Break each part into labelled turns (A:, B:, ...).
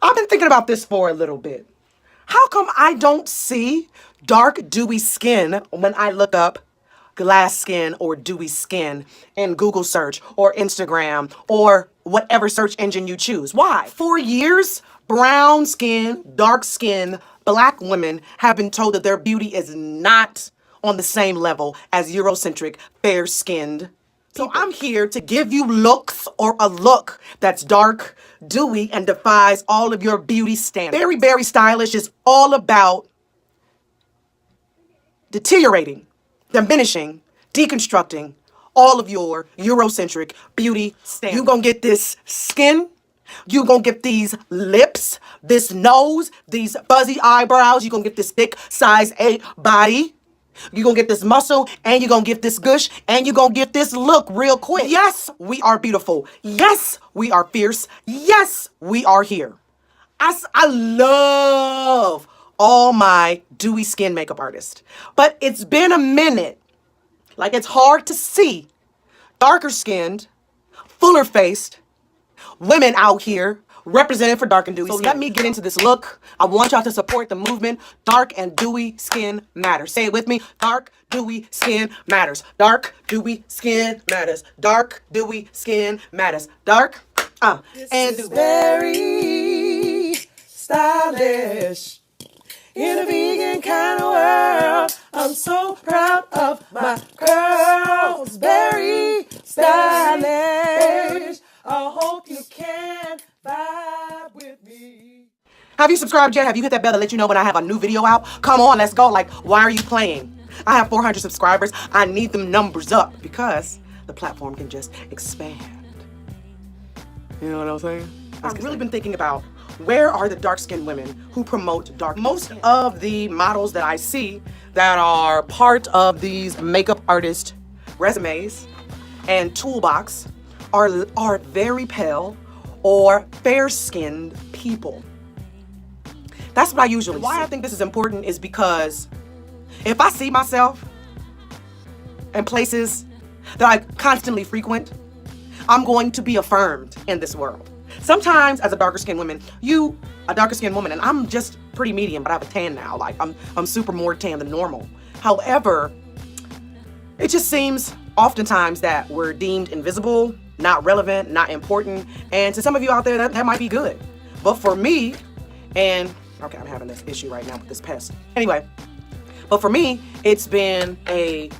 A: I've been thinking about this for a little bit. How come I don't see dark, dewy skin when I look up glass skin or dewy skin in Google search or Instagram or whatever search engine you choose? Why? For years, brown skin, dark skin, black women have been told that their beauty is not on the same level as Eurocentric, fair-skinned. So I'm here to give you looks or a look that's dark, dewy, and defies all of your beauty standards. Very, very stylish is all about deteriorating, diminishing, deconstructing all of your Eurocentric beauty standards. You gonna get this skin, you gonna get these lips, this nose, these fuzzy eyebrows, you gonna get this thick size 8 body. You're gonna get this muscle, and you're gonna get this gush, and you're gonna get this look real quick. Yes, we are beautiful. Yes, we are fierce. Yes, we are here. I love all my dewy skin makeup artists. But it's been a minute. Like, it's hard to see darker skinned, fuller faced women out here represented for dark and dewy skin. Let me get into this look. I want y'all to support the movement. Dark and dewy skin matters. Say it with me. Dark, dewy skin matters. Dark, dewy skin matters. Dark, dewy skin matters. Dark, and dewy.
B: Very stylish in a vegan kind of world. I'm so proud of my curls. Very stylish. I hope you can vibe with me.
A: Have you subscribed yet? Have you hit that bell to let you know when I have a new video out? Come on, let's go. Like, why are you playing? I have 400 subscribers. I need them numbers up because the platform can just expand. You know what I'm saying? I've really been thinking about where are the dark-skinned women who promote dark. Most of the models that I see that are part of these makeup artist resumes and toolbox are very pale or fair-skinned people. That's what I usually see. Why I think this is important is because if I see myself in places that I constantly frequent, I'm going to be affirmed in this world. Sometimes as a darker skinned woman, a darker skinned woman, and I'm just pretty medium, but I have a tan now. Like I'm super more tan than normal. However, it just seems oftentimes that we're deemed invisible, not relevant, not important. And to some of you out there, that might be good. But for me, and okay, I'm having this issue right now with this pest. Anyway, but for me, it's been a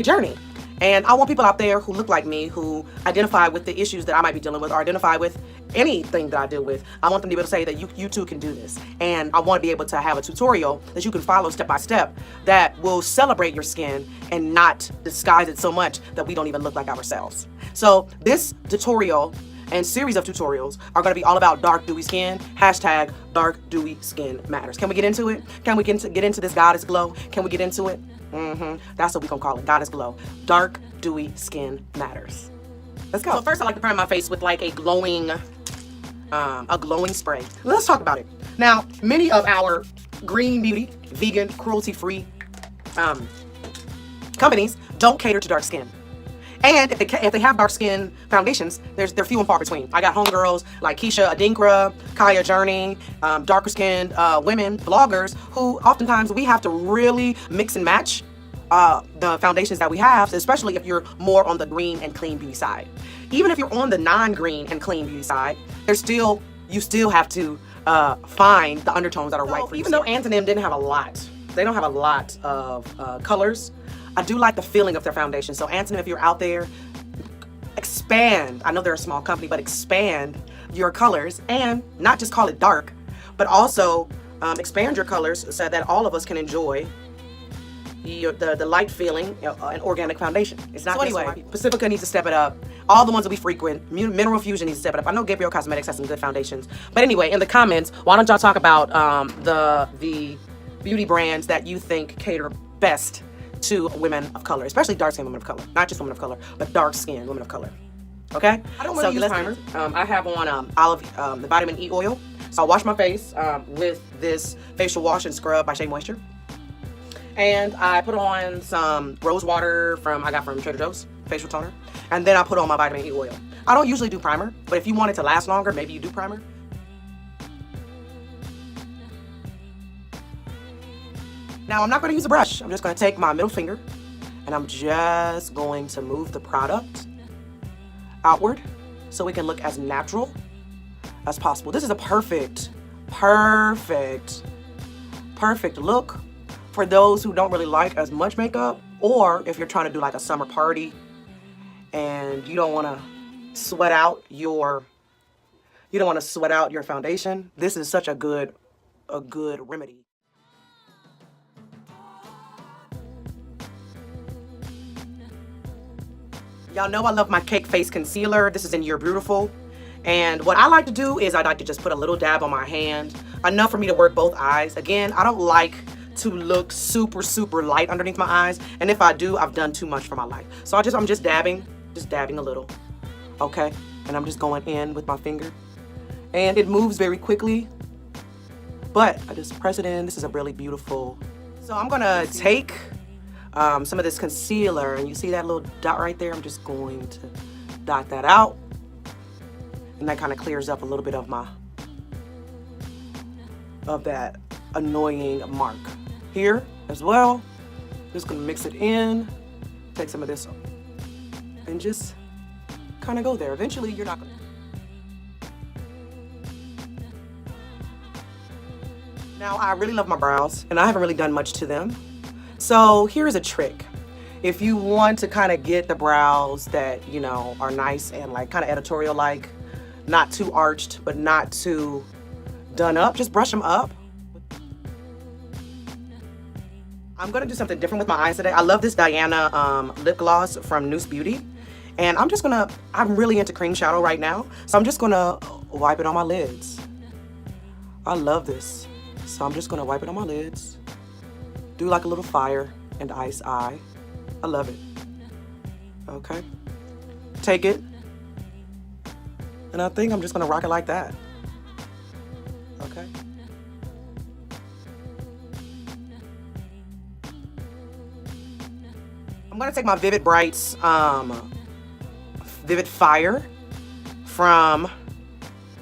A: journey. And I want people out there who look like me, who identify with the issues that I might be dealing with or identify with anything that I deal with. I want them to be able to say that you too can do this. And I want to be able to have a tutorial that you can follow step by step that will celebrate your skin and not disguise it so much that we don't even look like ourselves. So this tutorial and series of tutorials are going to be all about dark dewy skin. Hashtag dark dewy skin matters. Can we get into it? Can we get into this goddess glow? Can we get into it? That's what we gonna call it, goddess glow. Dark dewy skin matters. Let's go. So first I like to prime my face with like a glowing spray. Let's talk about it. Now, many of our green beauty, vegan, cruelty-free companies don't cater to dark skin. And if they have dark skin foundations, they're few and far between. I got homegirls like Keisha Adinkra, Kaya Journey, darker skinned women, bloggers, who oftentimes we have to really mix and match the foundations that we have, especially if you're more on the green and clean beauty side. Even if you're on the non-green and clean beauty side, you still have to find the undertones that are right for you. Even though Antonym didn't have a lot, they don't have a lot of colors, I do like the feeling of their foundation. So Antonym, if you're out there, expand. I know they're a small company, but expand your colors and not just call it dark, but also expand your colors so that all of us can enjoy the light feeling and organic foundation. It's not so anyway. Pacifica needs to step it up. All the ones that we frequent, Mineral Fusion needs to step it up. I know Gabriel Cosmetics has some good foundations. But anyway, in the comments, why don't y'all talk about the beauty brands that you think cater best to women of color, especially dark-skinned women of color. Not just women of color, but dark-skinned women of color. Okay? I don't want to use primer. I have on the vitamin E oil. So I'll wash my face with this facial wash and scrub by Shea Moisture. And I put on some rose water I got from Trader Joe's, facial toner. And then I put on my vitamin E oil. I don't usually do primer, but if you want it to last longer, maybe you do primer. Now I'm not gonna use a brush. I'm just gonna take my middle finger and I'm just going to move the product outward so we can look as natural as possible. This is a perfect look for those who don't really like as much makeup, or if you're trying to do like a summer party and you don't want to sweat out your foundation. This is such a good remedy. Y'all know I love my cake face concealer. This is in You're Beautiful. And what I like to do is I like to just put a little dab on my hand, enough for me to work both eyes. Again, I don't like to look super light underneath my eyes. And if I do, I've done too much for my life. So I'm just dabbing a little, okay? And I'm just going in with my finger. And it moves very quickly, but I just press it in. This is a really beautiful. So I'm gonna take some of this concealer, and you see that little dot right there? I'm just going to dot that out. And that kind of clears up a little bit of that annoying mark here as well. Just gonna mix it in, take some of this and just kind of go there. Eventually you're not gonna. Now I really love my brows and I haven't really done much to them. So here's a trick. If you want to kind of get the brows that, you know, are nice and like kind of editorial like, not too arched, but not too done up, just brush them up. I'm gonna do something different with my eyes today. I love this Diana lip gloss from Noose Beauty. And I'm really into cream shadow right now. So I'm just gonna wipe it on my lids. I love this. So I'm just gonna wipe it on my lids. Do like a little fire and ice eye. I love it. Okay. Take it. And I think I'm just gonna rock it like that. Okay. I'm gonna take my Vivid Brights Vivid Fire from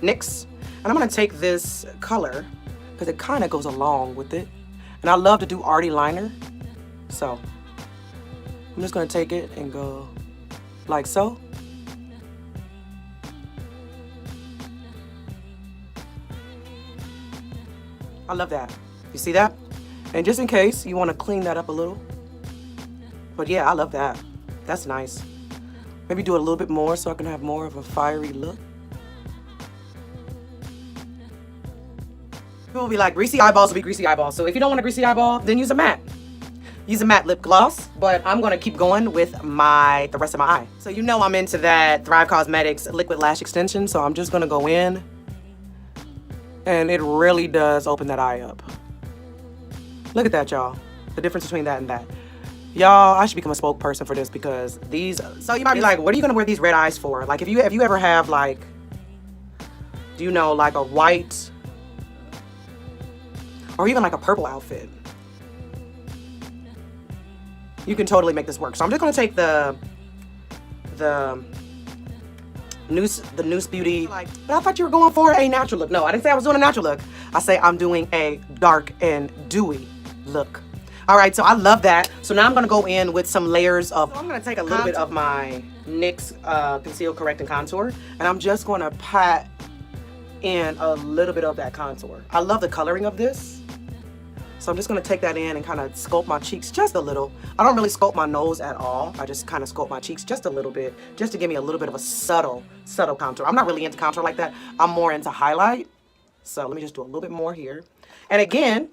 A: NYX. And I'm gonna take this color because it kind of goes along with it. And I love to do arty liner. So I'm just gonna take it and go like so. I love that. You see that? And just in case you want to clean that up a little. But yeah, I love that. That's nice. Maybe do it a little bit more so I can have more of a fiery look. People will be like, greasy eyeballs will be greasy eyeballs. So if you don't want a greasy eyeball, then use a matte. Use a matte lip gloss, but I'm gonna keep going with the rest of my eye. So you know I'm into that Thrive Cosmetics liquid lash extension, so I'm just gonna go in and it really does open that eye up. Look at that, y'all. The difference between that and that. Y'all, I should become a spokesperson for this because these, so you might be like, what are you gonna wear these red eyes for? Like if you ever have like, do you know, like a white, or even like a purple outfit, you can totally make this work. So I'm just gonna take the Noose Beauty. But I thought you were going for a natural look. No, I didn't say I was doing a natural look. I say I'm doing a dark and dewy look. All right, so I love that. So now I'm gonna go in with some layers of, so I'm gonna take a little bit of my NYX Conceal, Correct, and Contour, and I'm just gonna pat in a little bit of that contour. I love the coloring of this. So I'm just gonna take that in and kind of sculpt my cheeks just a little. I don't really sculpt my nose at all. I just kind of sculpt my cheeks just a little bit, just to give me a little bit of a subtle contour. I'm not really into contour like that. I'm more into highlight. So let me just do a little bit more here. And again,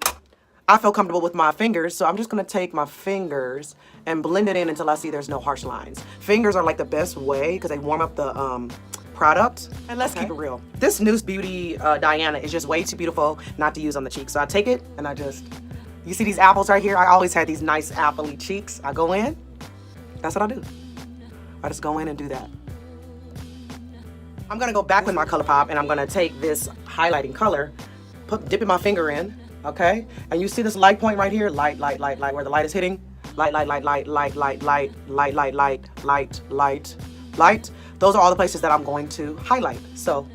A: I feel comfortable with my fingers, so I'm just gonna take my fingers and blend it in until I see there's no harsh lines. Fingers are like the best way because they warm up the product. And let's keep it real. This Noose Beauty Diana is just way too beautiful not to use on the cheeks. So I take it and I just, you see these apples right here? I always had these nice appley cheeks. I go in, that's what I do. I just go in and do that. I'm gonna go back with my Colourpop and I'm gonna take this highlighting color, dipping my finger in, okay? And you see this light point right here? Light, light, light, light, where the light is hitting. Light, light, light, light, light, light, light, light, light, light, light, light, light. Those are all the places that I'm going to highlight. So,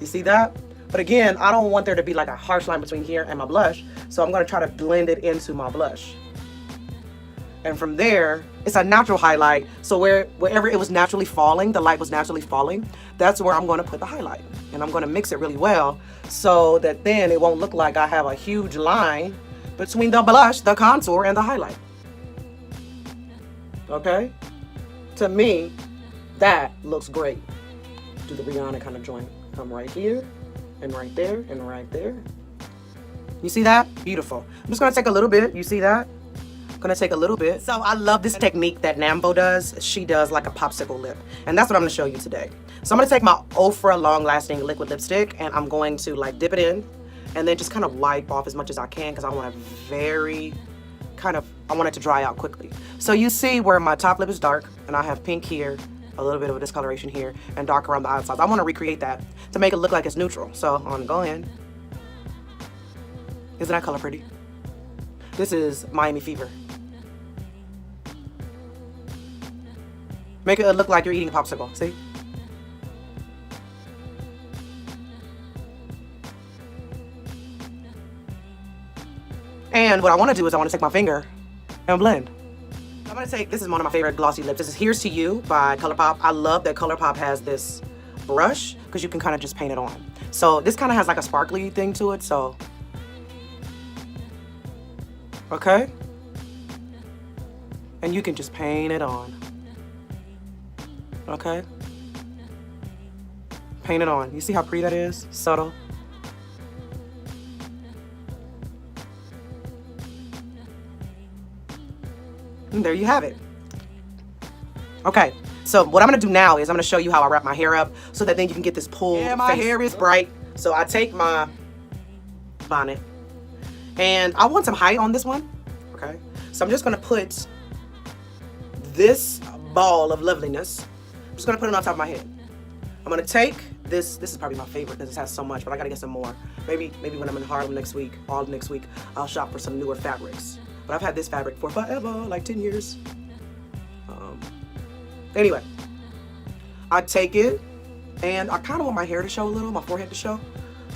A: you see that? But again, I don't want there to be like a harsh line between here and my blush. So I'm gonna try to blend it into my blush. And from there, it's a natural highlight. So wherever it was naturally falling, the light was naturally falling, that's where I'm gonna put the highlight. And I'm gonna mix it really well so that then it won't look like I have a huge line between the blush, the contour, and the highlight. Okay? To me, that looks great. Do the Rihanna kind of joint. Come right here, and right there, and right there. You see that? Beautiful. I'm just gonna take a little bit. You see that? I'm gonna take a little bit. So I love this technique that Nambo does. She does like a popsicle lip. And that's what I'm gonna show you today. So I'm gonna take my Ofra long lasting liquid lipstick and I'm going to like dip it in and then just kind of wipe off as much as I can because I want I want it to dry out quickly. So you see where my top lip is dark and I have pink here, a little bit of a discoloration here, and dark around the outside. I want to recreate that to make it look like it's neutral. So I'm gonna go in. Isn't that color pretty? This is Miami Fever. Make it look like you're eating a popsicle, see? And what I want to do is I want to take my finger and blend. I'm going to take, this is one of my favorite glossy lips. This is Here's to You by Colourpop. I love that Colourpop has this brush because you can kind of just paint it on. So this kind of has like a sparkly thing to it, so. Okay? And you can just paint it on. Okay? Paint it on. You see how pretty that is? Subtle. And there you have it. Okay, so what I'm gonna do now is I'm gonna show you how I wrap my hair up so that then you can get this pull. Yeah, my hair is bright. So I take my bonnet and I want some height on this one. Okay, so I'm just gonna put this ball of loveliness. I'm just gonna put it on top of my head. I'm gonna take this is probably my favorite because this has so much, but I gotta get some more. Maybe when I'm in Harlem next week, all next week, I'll shop for some newer fabrics. But I've had this fabric for forever, like 10 years. Anyway, I take it and I kind of want my hair to show a little, my forehead to show.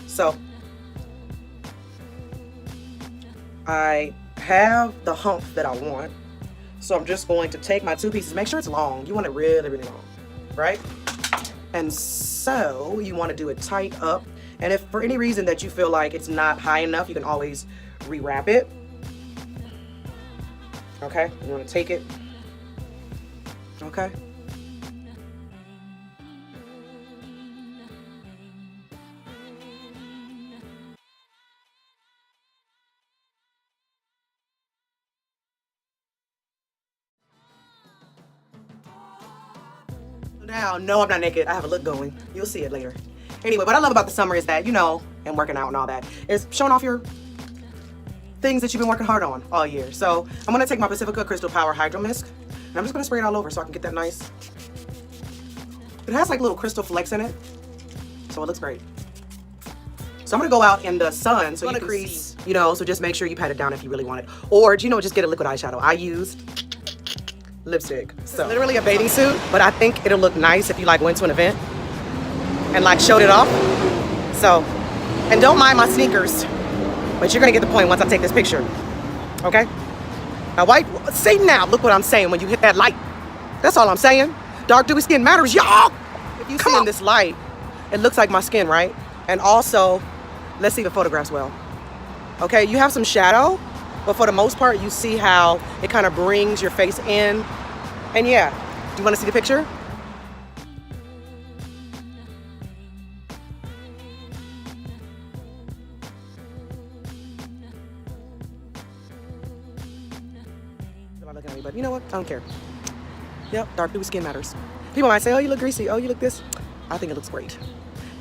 A: So I have the hump that I want. So I'm just going to take my two pieces, make sure it's long. You want it really, really long, right? And so you want to do it tight up. And if for any reason that you feel like it's not high enough, you can always rewrap it. Okay, you want to take it. Okay. Now, no, I'm not naked. I have a look going. You'll see it later. Anyway, what I love about the summer is that, you know, and working out and all that, is showing off your things that you've been working hard on all year. So I'm gonna take my Pacifica Crystal Power Hydro Mist and I'm just gonna spray it all over so I can get that nice. It has like little crystal flecks in it, so it looks great. So I'm gonna go out in the sun so you can crease, you know, so just make sure you pat it down if you really want it. Or, you know, just get a liquid eyeshadow. I used lipstick. So it's literally a bathing suit, but I think it'll look nice if you like went to an event and like showed it off. So, and don't mind my sneakers, but you're gonna get the point once I take this picture, okay? Now, see now, look what I'm saying when you hit that light. That's all I'm saying. Dark, dewy skin matters, y'all. If you see in this light, it looks like my skin, right? And also, let's see the photographs well. Okay, you have some shadow, but for the most part, you see how it kind of brings your face in. And yeah, do you wanna see the picture? Looking at me, but you know what? I don't care. Yep, dark dewy skin matters. People might say, oh, you look greasy. Oh, you look this. I think it looks great.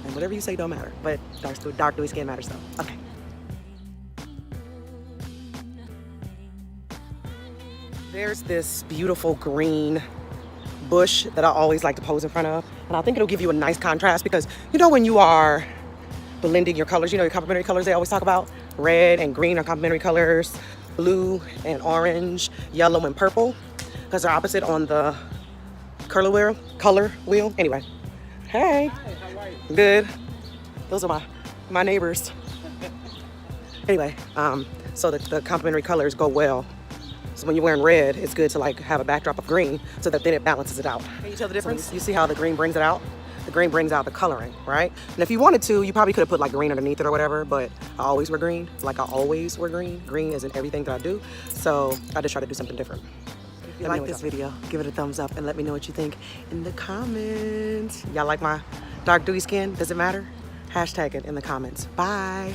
A: And whatever you say don't matter. But dark dewy skin matters though. Okay. There's this beautiful green bush that I always like to pose in front of. And I think it'll give you a nice contrast because, you know, when you are blending your colors, you know, your complementary colors they always talk about, red and green are complementary colors, blue and orange, yellow and purple, because they're opposite on the color wheel. Anyway, hey.
B: Hi, how are you?
A: Good. Those are my my neighbors. Anyway, so the complementary colors go well. So when you're wearing red, it's good to like have a backdrop of green so that then it balances it out. Can you tell the difference? You see how the green brings it out? The green brings out the coloring, right? And if you wanted to, you probably could have put like green underneath it or whatever, but I always wear green. Like I always wear green. Green is in everything that I do. So I just try to do something different. If you like this video, give it a thumbs up and let me know what you think in the comments. Y'all like my dark dewy skin? Does it matter? Hashtag it in the comments. Bye.